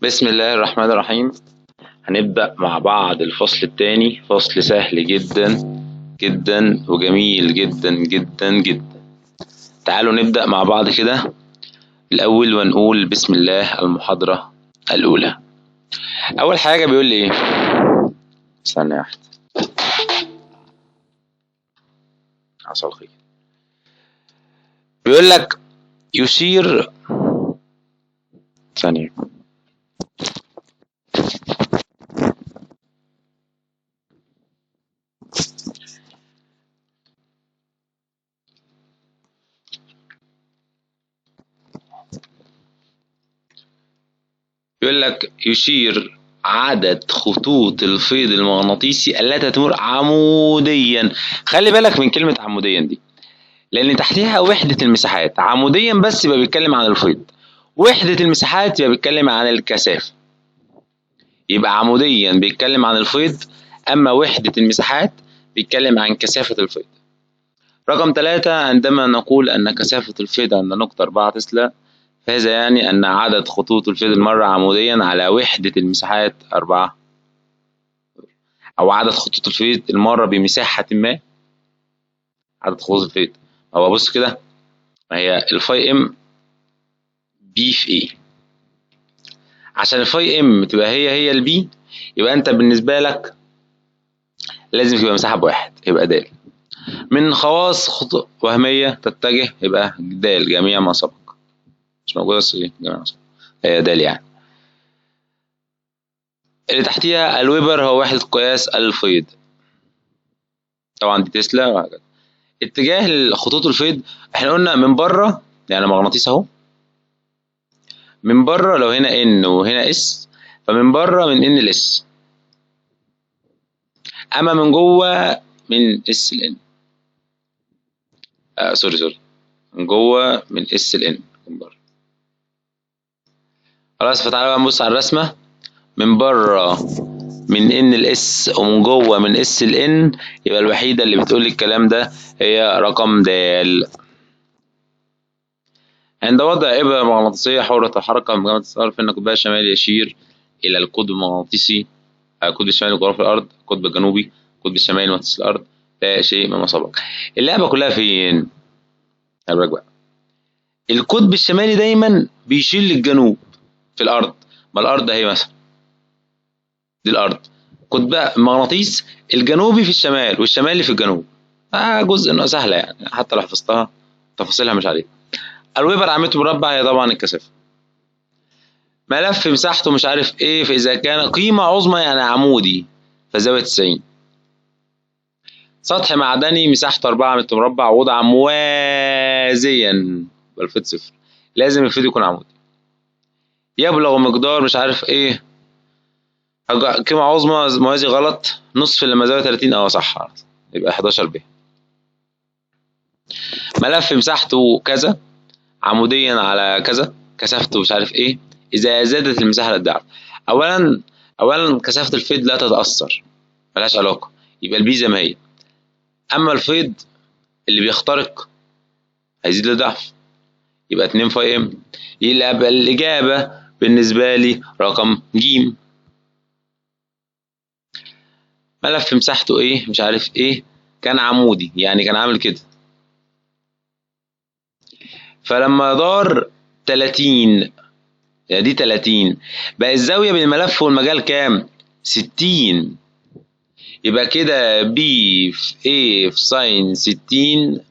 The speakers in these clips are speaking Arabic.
بسم الله الرحمن الرحيم. هنبدأ مع بعض الفصل الثاني، فصل سهل جدا جدا وجميل جدا جدا جدا. تعالوا نبدأ مع بعض كده الأول ونقول بسم الله المحاضرة الأولى. أول حاجة بيقول لي إيه؟ استنى يا واحد، حصل خير. بيقول لك يشير، ثانية، يقول لك يشير عدد خطوط الفيض المغناطيسي التي تمر عموديا. خلي بالك من كلمة عموديا دي، لأن تحتها وحدة المساحات. عموديا بس يبقى بيتكلم عن الفيض، وحدة المساحات يبقى بيتكلم عن الكثافة. يبقى عموديا بيتكلم عن الفيض، أما وحدة المساحات بيتكلم عن كثافة الفيض. رقم 3، عندما نقول أن كثافة الفيض عند نقطة 4 تسلا، فهذا يعني أن عدد خطوط الفيض المرة عموديا على وحدة المساحات 4، أو عدد خطوط الفيض المرة بمساحة ما. عدد خطوط الفيض، هو بص كده، ما هي الفاي ام بي في ايه؟ عشان الفاي ام تبقى هي البي، يبقى انت بالنسبه لك لازم تبقى مساحه بواحد، يبقى د. من خواص خطوط وهميه تتجه، يبقى د جميع ما سبق. مش موجوده بس ايه جميع ما سبق، هي د يعني. اللي تحتيها الويبر هو وحده قياس الفيض، طبعا دي تسلا وهكذا. اتجاه خطوط الفيض احنا قلنا من بره، يعني مغناطيس اهو، من بره لو هنا ان وهنا اس، فمن بره من ان لاس، اما من جوه من اس لان. سوري، من جوه من اس لان من بره. خلاص، فتعالى بقى نبص على الرسمه. من بره من ان لاس، ومن جوه من اس لان، يبقى الوحيده اللي بتقول لي الكلام ده هي رقم د. عند وضع إبرة مغناطيسية حرة الحركة من جهة التيار، فإن القطب الشمالي يشير إلى القطب المغناطيسي، القطب الشمالي جغرافيا الأرض، القطب الجنوبي القطب الشمالي مغناطيس الأرض، لا شيء مما سبق. اللعبة كلها فين؟ خلي بالك بقى، القطب الشمالي دايما بيشير للجنوب في الأرض. ما الأرض أهي مثلا، دي الأرض، قطب المغناطيس الجنوبي في الشمال والشمالي في الجنوب. جزء إنه سهلة يعني، حتى لو حفظتها تفاصيلها مش عليك. الويبر عملته مربع هي طبعا الكثافة. ملف مساحته مش عارف ايه، فاذا كان قيمه عظمى يعني عمودي فزاويه 90. سطح معدني مساحته 4 متر مربع وضع موازيا، بالفيض صفر، لازم الفيض يكون عمودي. يبلغ مقدار مش عارف ايه، قيمه عظمى موازي غلط، نصف لما زاويه 30، اه صح، يبقى 11 ب. ملف مساحته كذا عموديا على كذا، كثافته مش عارف ايه، اذا زادت المساحه للضعف. اولا كثافه الفيض لا تتاثر، ملهاش علاقه، يبقى البي زي ما هي. اما الفيض اللي بيخترق هيزيد لضعف، يبقى 2 فاي ام. يبقى الاجابه بالنسبه لي رقم ج. ملف مساحته ايه مش عارف ايه، كان عمودي يعني كان عامل كده، فلما دار 30، يعني دي 30، بقى الزاويه بين الملف والمجال كام؟ 60. يبقى كده بي في ايه في ساين 60،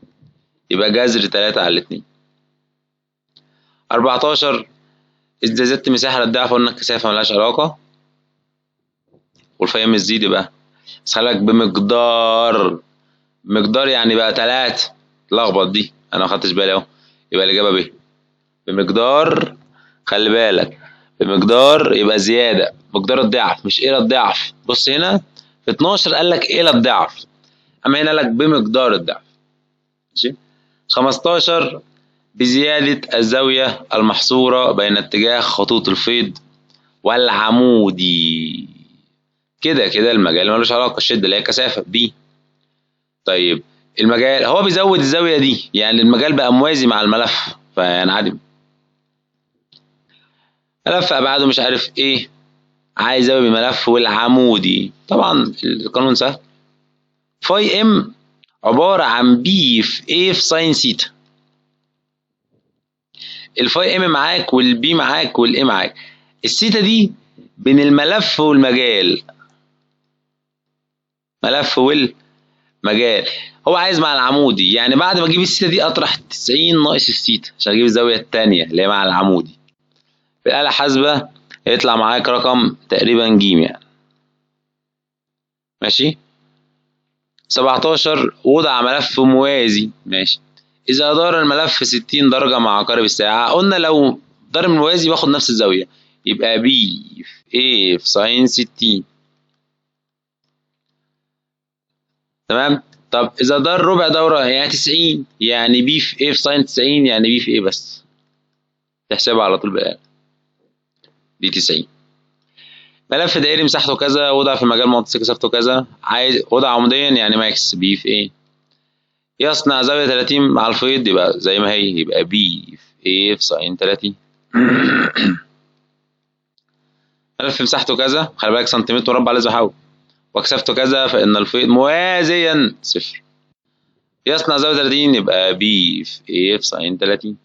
يبقى جذر 3 على 2. 14، إذا زدت مساحة للضعف قلنا الكثافة ملهاش علاقة، والفاي ام تزيد يبقى، بس خلي بالك بمقدار يعني بقى 3، لخبط دي أنا مخدتش بالي أهو، يبقى الإجابة ب. بمقدار، خلي بالك، بمقدار يبقى زيادة، مقدار الضعف مش إلى الضعف. بص هنا في 12 قال لك إلى الضعف، أما هنا قال لك بمقدار الضعف. ماشي. 15، بزيادة الزاوية المحصورة بين اتجاه خطوط الفيض والعمودي. كده كده المجال ملوش علاقة، الشدة اللي هي كثافة بي. طيب المجال هو بيزود الزاوية دي، يعني المجال بقى موازي مع الملف، فيعني عادي. ملف ابعاده مش عارف ايه، عايز زاويه بالملف والعمودي. طبعا القانون سهل، فاي ام عباره عن بي في ايه في ساين سيتا. الفاي ام معاك والبي معاك والاي معاك، السيتا دي بين الملف والمجال، ملف والمجال. هو عايز مع العمودي، يعني بعد ما اجيب السيتا دي اطرح 90 ناقص السيتا عشان اجيب الزاويه الثانيه اللي هي مع العمودي. في الآلة الحاسبة يطلع معاك رقم تقريبا ج يعني. ماشي. 17 وضع ملف موازي. ماشي. إذا دار الملف 60 درجة مع عقارب الساعة، قلنا لو دار الموازي باخد نفس الزاوية، يبقى بي في ايه في ساين 60. تمام. طب إذا دار ربع دورة يعني 90، يعني بي في ايه في ساين 90، يعني بي في ايه بس. تحسبها على طول بالآلة. دي 90. ملف دائري مساحته كذا، وضع في مجال مغناطيسي كثافته كذا، عايز وضع عموديا يعني ماكس بي في ايه. يصنع زاوية 30 مع الفيض، يبقى زي ما هي، يبقى بي في ايه في ساين 30. ملف مساحته كذا، خلي بالك سنتيمتر مربع لازم احول، وكثافته كذا فإن الفيض موازيا صفر. يصنع زاوية 30، يبقى بي في ايه في ساين 30.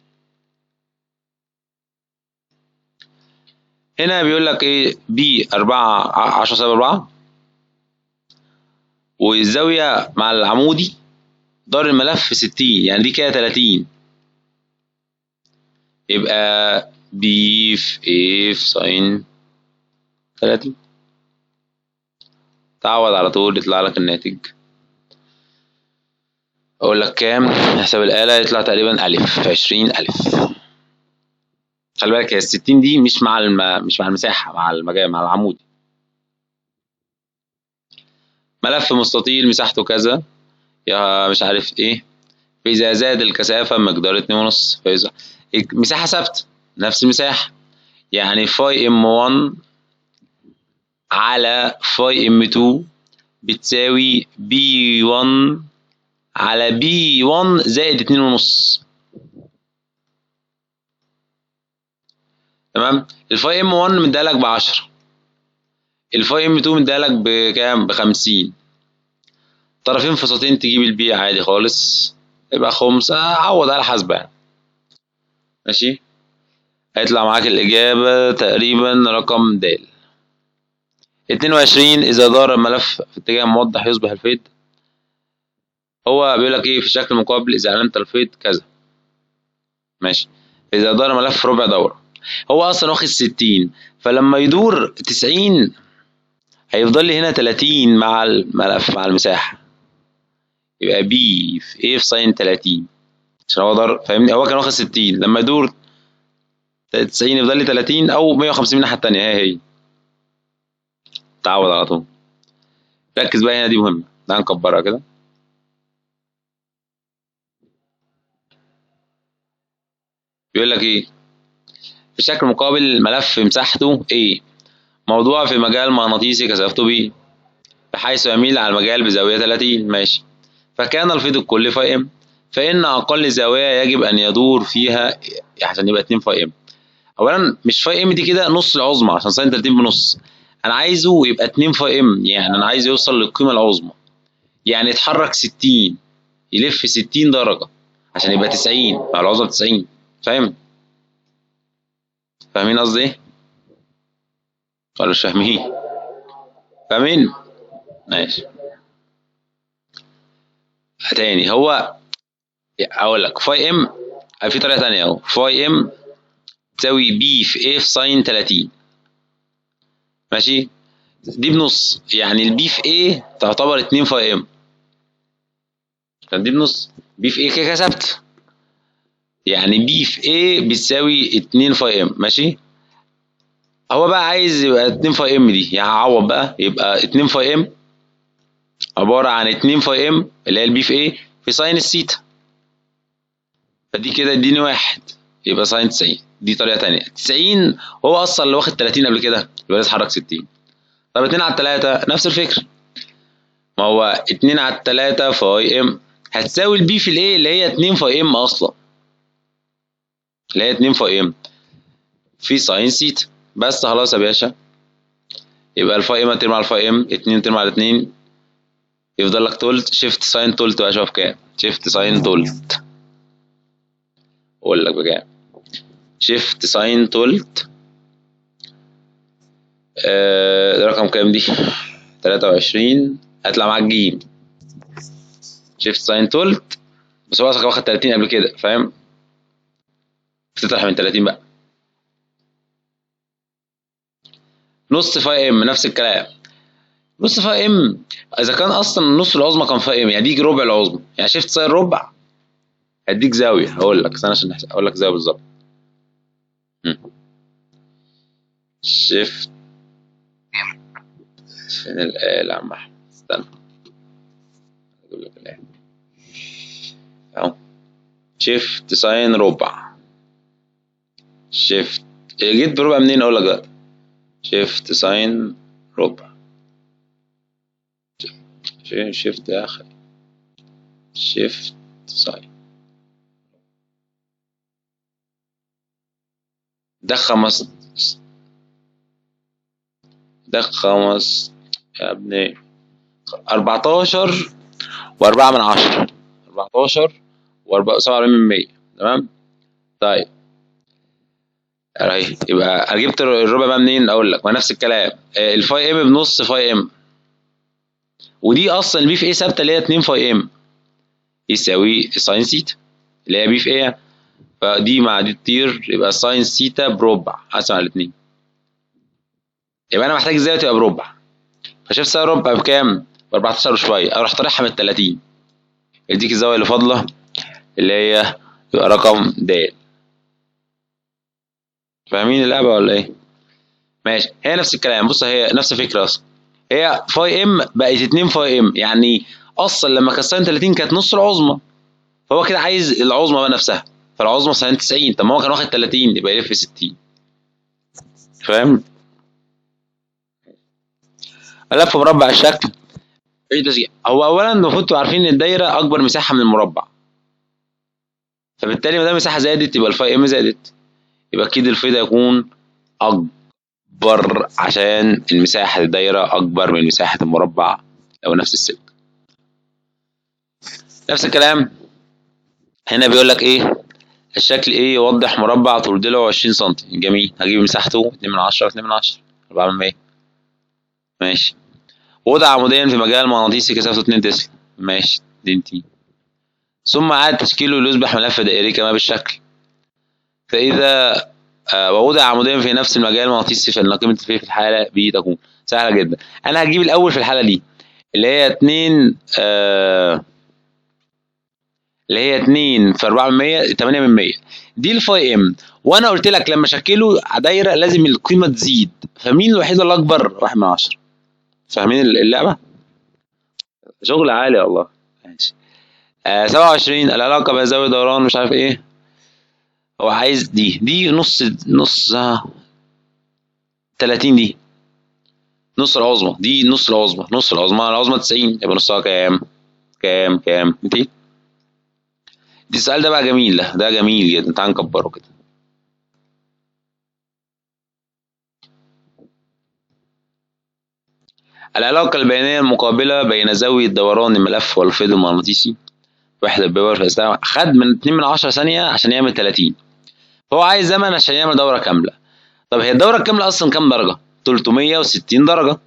هنا بيقول لك ايه، بي 4 10 سالب 4، والزاوية مع العمودي دار الملف 60، يعني دي كده 30، يبقى بي في ايه في ساين 30. تعوض على طول يطلع لك الناتج. اقول لك كام، حساب الآلة يطلع تقريبا ألف 20,000. خلي بالك هي ال60 دي مش مع المساحة، مع المجال مع العمود. ملف مستطيل مساحته كذا، يا مش عارف ايه، فإذا زاد الكثافة مقدار 2.5، فإذا المساحة ثابتة نفس المساحة، يعني فاي ام 1 على فاي ام 2 بتساوي بي 1 على بي 1 زائد 2.5. تمام. الفاي ام 1 مديالك ب10، الفاي ام 2 مديالك بكام، ب50. طرفين فساتين تجيب البي عادي خالص، يبقى 5، عوض على حسبة يعني. ماشي. هيطلع معاك الإجابة تقريبا رقم د. 22 إذا دار الملف في اتجاه موضح يصبح الفيض. هو بيقول لك إيه، في شكل مقابل إذا علمت الفيض كذا. ماشي. إذا دار الملف ربع دورة، هو أصلا واخد 60، فلما يدور 90 هيفضل لي هنا 30 مع الملف مع المساحة، يبقى بي في ايه في ساين 30، عشان هو دار فاهمني، هو كان واخد 60 لما يدور 90 يفضل لي 30 او 150 من الناحيه الثانيه، هي تعوض على طول. ركز بقى هنا، دي مهمه، تعال نكبرها كده. بيقول لك ايه، في شكل مقابل ملف مساحته A موضوع في مجال مغناطيسي كثافته B، بحيث يميل على المجال بزاويه 30. ماشي. فكان الفيض الكلي فاي ام، فإن أقل زاوية يجب أن يدور فيها عشان يبقى 2 فاي ام. اولا مش فاي ام دي كده نص العظمى، عشان ساين 30 بنص، انا عايزه يبقى 2 فاي ام، يعني انا عايز يوصل للقيمه العظمى، يعني يتحرك 60، يلف 60 درجه عشان يبقى 90، مع العظمى 90. فاهم؟ فاهمين قصدي ايه ولا مش فاهمين؟ فاهمين. ماشي. تاني، هو اقول لك فاي ام في طريقه تانيه اهو، فاي ام تساوي بي في ايه في ساين 30. ماشي. دي بنص، يعني البي في ايه تعتبر 2 فاي ام، عشان دي بنص، بي في ايه كده ثابته، يعني بي في ايه بتساوي 2 فاي ام. ماشي. هو بقى عايز يبقى 2 فاي ام دي، يعني هعوض بقى، يبقى 2 فاي ام عباره عن 2 فاي ام اللي هي البي في ايه في ساين السيتا، فدي كده اديني واحد، يبقى ساين 90. دي طريقه ثانيه، 90 هو اصلا اللي واخد 30 قبل كده، يبقى يتحرك 60. طب 2 على 3 نفس الفكره، ما هو 2 على 3 فاي ام هتساوي البي في الايه اللي هي 2 فاي ام اصلا، اللي هي 2 فاي ام، في ساين سيتا. بس خلاص يا باشا، يبقى الفاي ام ترمي على الفاي ام، 2 ترمي على 2، يفضل لك تولت. شيفت ساين تولت بقى، شوف كام. شيفت ساين تولت، اقول لك بكام. شيفت ساين تولت ده رقم كام دي؟ 23. هطلع معاك جيم. شيفت ساين تولت، بس هو اصلا واخد 30 قبل كده، فاهم؟ بتطرح من 30 بقى. نص فاي ام نفس الكلام. نص فاي ام اذا كان اصلا النص العظمى كان فاي ام، يعني دي ربع العظمى. يعني شيفت ساين ربع هديك زاويه. هقول لك استنى عشان اقول لك زاويه بالظبط. شيفت، فين الآلة يا عم احمد؟ استنى اقول لك الآلة اهو. شيفت ساين ربع. شيفت، جيت بربع منين اقول لك بقى؟ شيفت ساين ربع. شيفت يا اخي، شيفت ساين. ده خمس يا ابني 14 و4 من 10. 14 و47%. تمام. طيب اهي، يبقى انا جبت الربع بقى منين اقول لك؟ ما نفس الكلام. الفاي ام بنص فاي ام، ودي اصلا البي في ايه ثابته اللي هي 2 فاي ام يساوي ساين سيتا اللي هي بي في ايه، فدي مع دي تطير، يبقى ساين سيتا بربع اقسم على الاثنين. يبقى انا محتاج ازاي تبقى بربع. فشفت ساين ربع بكام؟ ب 14 وشويه، اروح طارحها من 30 يديك الزاويه اللي فاضله اللي هي يبقى رقم د. فاهمين اللعبه ولا ايه؟ ماشي. هي نفس الكلام. بص هي نفس الفكره اصلا. هي فاي ام بقت 2 فاي ام، يعني اصلا لما كانت ساين 30 كانت نص العظمى، فهو كده عايز العظمى بقى نفسها. فالعظمى ساين 90، طب ما هو كان واخد 30 يبقى يلف 60. فاهم؟ ملف مربع الشكل. ايه تشجيع؟ هو اولا المفروض تبقوا عارفين ان الدايره اكبر مساحه من المربع، فبالتالي ما دام المساحه زادت يبقى الفاي ام زادت، يبقى اكيد الفي ده يكون اكبر عشان المساحه الدايره اكبر من مساحه المربع لو نفس السلك. نفس الكلام هنا بيقول لك ايه؟ الشكل ايه يوضح مربع طول ضلعه 20 سم. جميل. هجيب مساحته 2 من 10 2 من 10 4 من 100. ماشي. وضع عموديا في مجال مغناطيسي كثافته 2 تسلا. ماشي دي انتي. ثم عاد تشكيله ليصبح ملف دائري كما بالشكل. فإذا ووضع عموديا في نفس المجال المغناطيسي فإن قيمة الفي في الحالة ب تكون سهلة جدا. أنا هجيب الأول في الحالة دي اللي هي 2 اللي هي 2 في 4 من 100 8 من 100 دي الفاي ام. وانا قلت لك لما شكله دايره لازم القيمه تزيد، فمين الوحيد اللي اكبر؟ 1 من 10. فاهمين اللعبه؟ شغل عالي والله. ماشي. 27 العلاقه بين زاويه دوران مش عارف ايه. هو عايز دي نص 30 دي نص العظمى، دي نص العظمى. نص العظمى 90 يبقى نصها كام؟ كام 200. دي السؤال ده بقى جميل، ده جميل جدا. تعال نكبره كده. العلاقة البيانية المقابلة بين زاوية دوران الملف والفيض المغناطيسي وحدة بيور في الساعة. خد من 2 من 10 ثانية عشان يعمل 30، فهو عايز زمن عشان يعمل دورة كاملة. طب هي الدورة الكاملة أصلا كام درجة؟ 360 درجة.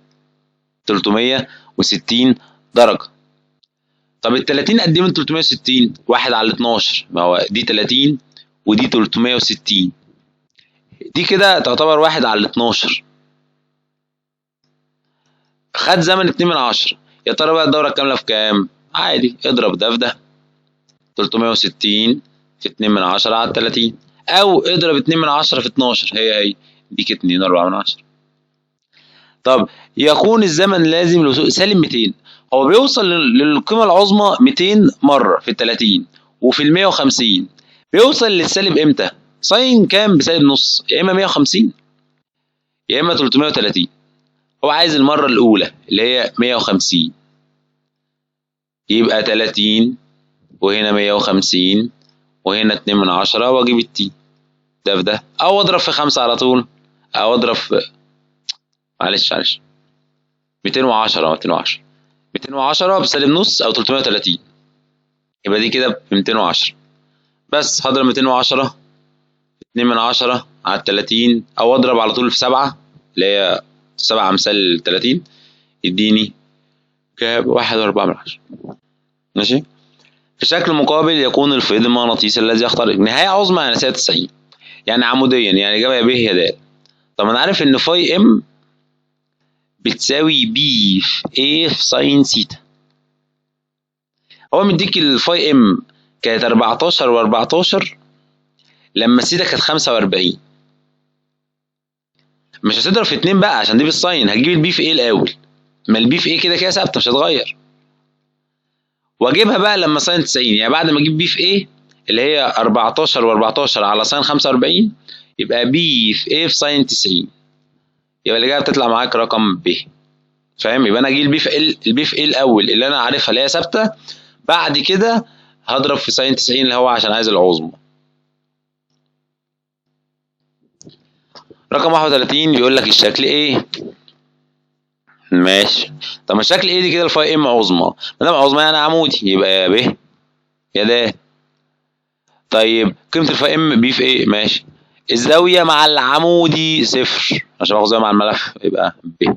360 درجة. طب ال 30 قد إيه من 360؟ 1 على 12. ما هو دي 30 ودي 360، دي كده تعتبر 1 على 12. خد زمن 2 من 10. يا ترى بقى الدورة الكاملة في كام؟ عادي اضرب ده في ده. 360 في 2 من 10 على 30، او اضرب 2 من 10 في 12 هي ديك 2 4 من 10. طب يكون الزمن لازم لوصول سالب 200. هو بيوصل للقيمة العظمى 200 مرة في ال 30 وفي ال 150. بيوصل للسالب امتى؟ ساين كام بسالب نص؟ يا اما 150 يا اما 330. هو عايز المرة الأولى اللي هي 150، يبقى 30 وهنا 150 وهنا 2 من 10 واجيب التي. ده في ده، او اضرب في 5 على طول، او اضرب في معلش 210 بسالب نص او 330، يبقى دي كده ب 210. بس هضرب 210 2/10 على 30، او اضرب على طول في 7 اللي هي 7 امثال 30 يديني كام 1.4. ماشي. في شكل مقابل يكون الفيض المغناطيسي الذي يخترق نهاية عظمى يعني سالب 90، يعني عموديا، يعني الإجابة يا ب يا د. طب أنا عارف إن فاي إم بتساوي بي في A في ساين سيتا. هو مديك الفاي إم كانت 14 و14 لما سيتا كانت 45. مش هتضرب في 2 بقى عشان دي بالساين، هتجيب البي في A الأول، ما البي في A كده كده ثابتة مش هتغير، واجيبها بقى لما ساين 90، يعني بعد ما اجيب بي في A اللي هي 14 و14 على ساين 45 يبقى بي في A في ساين 90، يبقى الإجابة بتطلع معاك رقم ب. فاهم؟ يبقى انا اجيب البي في A الاول اللي انا عارفها اللي هي ثابته، بعد كده هضرب في ساين 90 اللي هو عشان عايز العظمى. رقم 31 بيقول لك الشكل ايه؟ ماشي. طب ما الشكل ايه دي كده الفاي ام عظمى، ما دام عظمى يعني عمودي، يبقى يا ب يا د. طيب قيمه الفاي ام بي في ايه؟ ماشي. الزاويه مع العمودي صفر عشان باخد زاويه مع الملف، يبقى ب.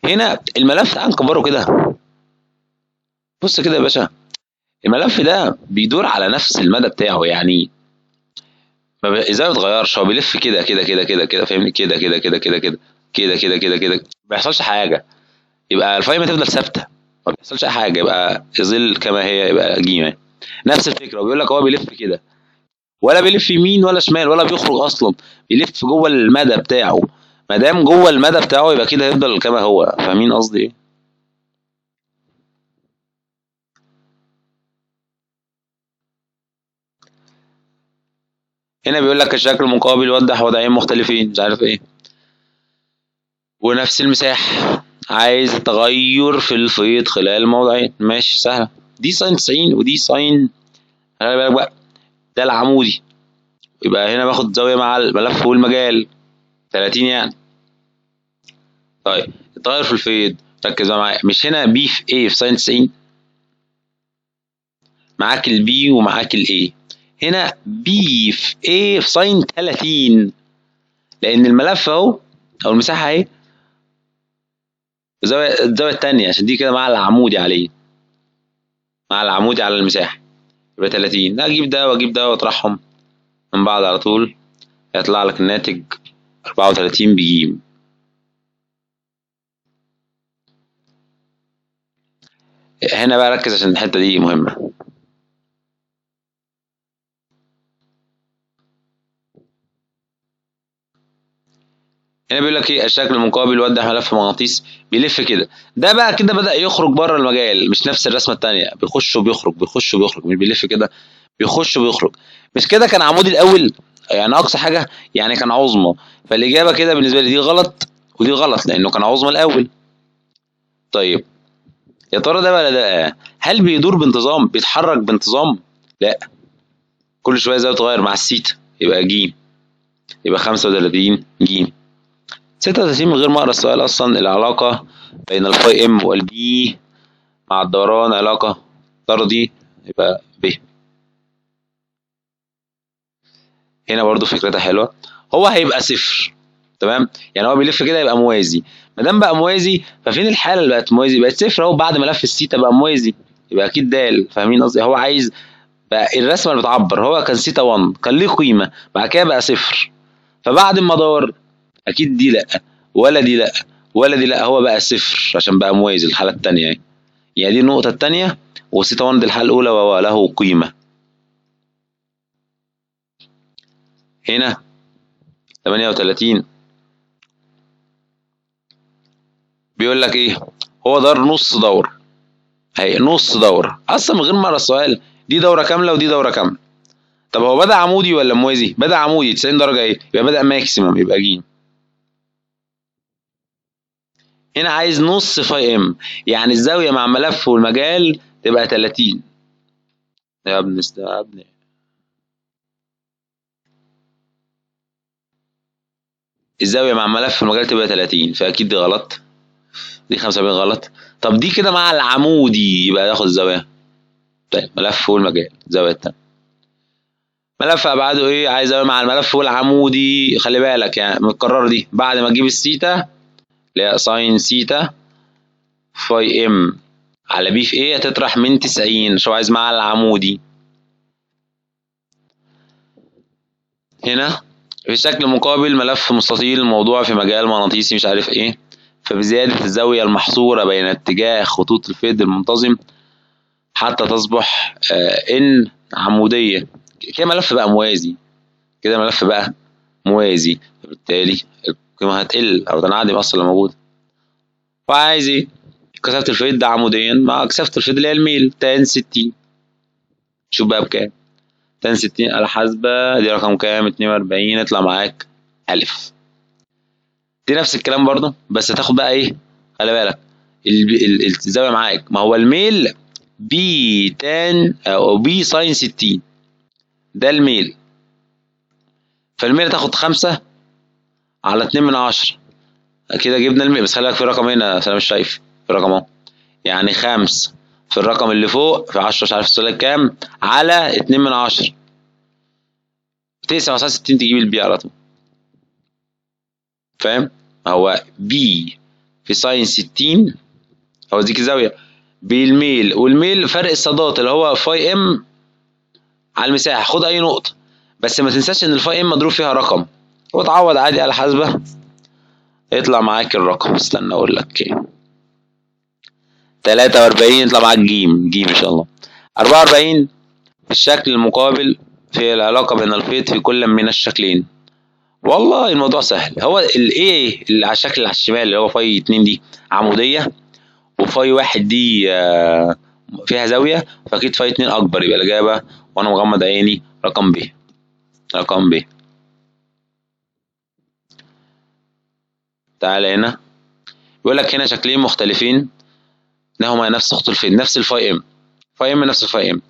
هنا الملف تعال نكبره كده، بص كده يا باشا، الملف ده بيدور على نفس المدى بتاعه، يعني ازاي ما بيتغيرش، هو بيلف كده كده كده كده كده، فاهمني؟ كده كده كده كده كده كده كده كده كده، ما بيحصلش حاجه، يبقى الفايمه تفضل ثابته، ما بيحصلش اي حاجه، يبقى يظل كما هي، يبقى جيمه. نفس الفكره، بيقول لك هو بيلف كده، ولا بيلف يمين ولا شمال ولا بيخرج اصلا، بيلف جوه المدى بتاعه، ما دام جوه المدى بتاعه يبقى كده هيفضل كما هو. فاهمين قصدي ايه؟ هنا بيقول لك الشكل المقابل يوضح وضعين مختلفين، مش عارف ايه، ونفس المساحه، عايز تغير في الفيض خلال موضعين. ماشي سهله، دي ساين 90 ودي ساين، خلي بالك بقى ده العمودي، يبقى هنا باخد زاويه مع الملف والمجال 30 يعني. طيب التغير في الفيض، ركز بقى معايا، مش هنا بي في A في ساين 90، معاك البي ومعاك الاي، هنا بي في A في ساين 30، لان الملف اهو او المساحه اهي الزاويه الثانيه، عشان دي كده مع العمودي عليه، مع العمودي على المساحه، يبقى 30. اجيب ده واجيب ده واطرحهم من بعض على طول، هيطلع لك الناتج 34 بجيم. هنا بقى ركز عشان الحته دي مهمه. هنا بيقول لك ايه؟ الشكل المقابل يوضح ملف مغناطيسي بيلف كده، ده بقى كده بدأ يخرج بره المجال، مش نفس الرسمه الثانيه، بيخش وبيخرج بيخش وبيخرج، مش بيلف كده، بيخش وبيخرج. مش كده كان عمودي الاول، يعني اقصى حاجه يعني كان عظمى، فالاجابه كده بالنسبه لي دي غلط ودي غلط لانه كان عظمى الاول. طيب يا ترى ده ولا ده؟ هل بيدور بانتظام، بيتحرك بانتظام؟ لا، كل شويه زي بتغير مع السيتا، يبقى ج، يبقى 35 ج. 36 من غير ما اقرا السؤال اصلا، العلاقه بين الفاي ام والبي مع الدوران علاقه طردي، يبقى ب. هنا برضو فكرتها حلوه، هو هيبقى صفر، تمام؟ يعني هو بيلف كده يبقى موازي، ما دام بقى موازي ففين الحاله اللي بقت موازي؟ بقت صفر اهو، بعد ملف السيتا بقى موازي، يبقى اكيد د. فاهمين قصدي؟ هو عايز بقى الرسمه اللي بتعبر، هو كان سيتا 1 كان ليه قيمه، بعد كده بقى صفر، فبعد ما دار اكيد دي لا، ولا دي لا، ولا دي لا، هو بقى صفر عشان بقى موازي الحاله الثانيه يعني. يعني دي النقطه الثانيه، وسيتا 1 دي الحاله الاولى وهو له قيمه. هنا 38 بيقول لك ايه؟ هو دار نص دور، هي نص دورة اصلا من غير ما اقرا السؤال، دي دورة كاملة ودي دورة كاملة. طب هو بدأ عمودي ولا موازي؟ بدأ عمودي 90 درجة، ايه؟ يبقى بدأ ماكسيمم، يبقى ج. هنا عايز نص فاي ام، يعني الزاوية مع الملف والمجال تبقى 30. يا ابن الزاوية مع الملف في المجال تبقى 30، فأكيد دي غلط. دي 75 غلط. طب دي كده مع العمودي يبقى ياخد الزاوية. طيب ملف فوق المجال زاوية التانية. ملف أبعاده إيه؟ عايز زاوية مع الملف فوق العمودي. خلي بالك يعني متكررة دي، بعد ما تجيب السيتا اللي هي ساين سيتا فاي ام على بي في ايه هتطرح من 90. شو عايز مع العمودي. هنا في الشكل المقابل ملف مستطيل موضوع في مجال مغناطيسي مش عارف ايه، فبزيادة الزاوية المحصورة بين اتجاه خطوط الفيض المنتظم حتى تصبح ان عمودية. كده ملف بقى موازي، كده ملف بقى موازي، فبالتالي القيمة هتقل او تنعدم اصلا لو موجودة. وعايز ايه؟ كثافة الفيض ده عموديا مع كثافة الفيض اللي هي الميل تان 60. شوف بقى بكام؟ تان 60 آلة حاسبة دي رقم كام؟ 42. يطلع معاك ألف. دي نفس الكلام برضه، بس هتاخد بقى ايه؟ خلي بالك الزاوية معاك، ما هو الميل بي تان او بي ساين 60 ده الميل، فالميل هتاخد 5 على 2/10. كده جبنا الميل، بس خلي بالك في رقم هنا انا مش شايف في رقم اهو، يعني 5 في الرقم اللي فوق في 10 مش عارف السؤال كام على 2/10. تقسم على 60 تجيب البي على طول. فاهم؟ هو بي في ساين 60 هو ديك الزاوية بالميل، والميل فرق الصادات اللي هو فاي ام على المساحة. خد أي نقطة بس ما تنساش إن الفاي ام مضروب فيها رقم، وتعوض عادي على حاسبة يطلع معاك الرقم. استنى أقول لك كام. 43 يطلع معاك جيم إن شاء الله. 44 في الشكل المقابل في العلاقة بين الفيض في كل من الشكلين. والله الموضوع سهل. هو الايه اللي على الشكل اللي على الشمال اللي هو فاي 2 دي عمودية، وفاي 1 دي فيها زاوية، فأكيد فاي 2 أكبر، يبقى الإجابة وأنا مغمض عيني رقم ب. رقم ب. تعالى هنا بيقول لك هنا شكلين مختلفين انهما نفس خط الفيض نفس الفاي ام. فاي ام نفس الفاي ام.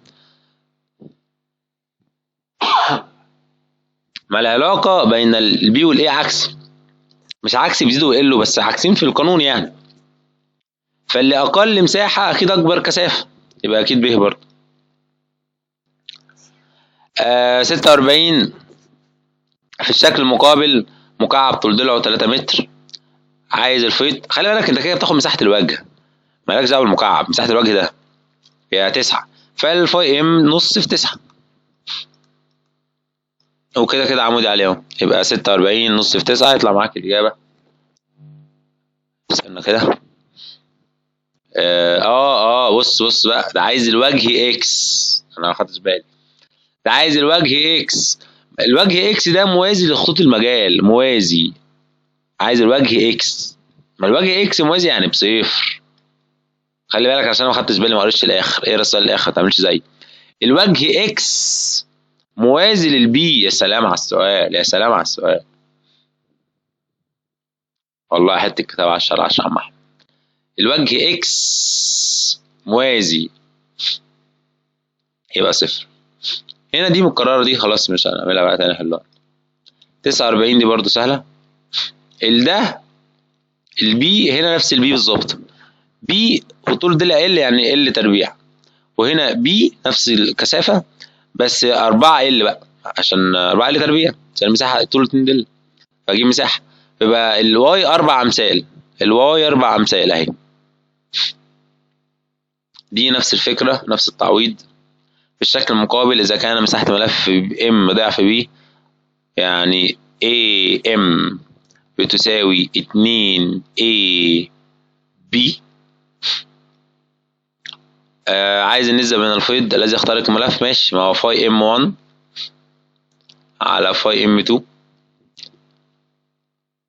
ما العلاقة بين البي والاي عكس، مش عكس بيزيدوا ويقلوا بس عكسين في القانون يعني، فاللي أقل مساحة أكيد أكبر كثافة، يبقى أكيد ب برضه. 46 في الشكل المقابل مكعب طول ضلعه 3 متر، عايز الفيض. خلي بالك انت كده بتاخد مساحة الوجه، مالكش دعوة بالمكعب، مساحة الوجه ده هي 9، فالفاي ام نص في 9 وكده كده عمودي عليه اهو، يبقى 46 نص في 9 يطلع معاك الإجابة. استنى كده. بص بقى، ده عايز الوجه اكس، انا ما خدتش بالي. ده عايز الوجه اكس. الوجه اكس ده موازي لخطوط المجال، موازي. عايز الوجه اكس، ما الوجه اكس موازي يعني بصفر. خلي بالك عشان انا ما خدتش بالي، ما قريتش الاخر. اقرا السؤال الاخر ما تعملش زي الوجه اكس موازي للبي. يا سلام على السؤال، يا سلام على السؤال. والله حته كتاب 10 10 عم احمد. الوجه اكس موازي يبقى صفر. هنا دي مكرره، دي خلاص مش هنعملها بقى تاني حلوها. 49 دي برضو سهله. ده البي هنا نفس البي بالظبط، بي وطول ضلع ال يعني ال تربيع، وهنا بي نفس الكثافه بس 4 ال بقى عشان 4 ال تربيع عشان المساحه طول 2 دل، فاجيب مساحه يبقى الواي 4 امثال. الواي 4 امثال اهي. دي نفس الفكره نفس التعويض. في الشكل المقابل إذا كان مساحة ملف M ضعف B يعني AM بتساوي 2AB. عايز النسبة بين الفيض الذي يخترق الملف. ماشي، ما هو فاي M1 على فاي M2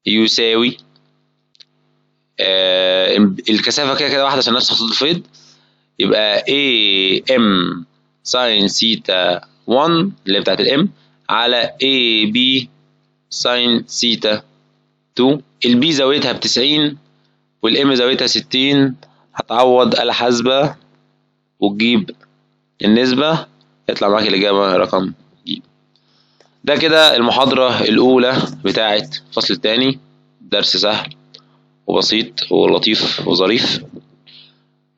يساوي الكثافة كده كده واحدة عشان نفس خطوط الفيض، يبقى AM ساين سيتا 1 اللي بتاعت الام على AB ساين سيتا 2. البي زاويتها ب90 والام زاويتها 60. هتعوض آلة حاسبة وتجيب النسبة يطلع معاك الإجابة رقم ج. ده كده المحاضرة الأولى بتاعة الفصل الثاني. درس سهل وبسيط ولطيف وظريف.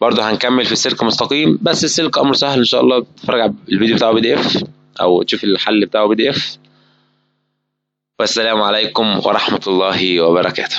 برضه هنكمل في السلك مستقيم، بس السلك أمر سهل إن شاء الله. تتفرج على الفيديو بتاعه PDF أو تشوف الحل بتاعه PDF. والسلام عليكم ورحمة الله وبركاته.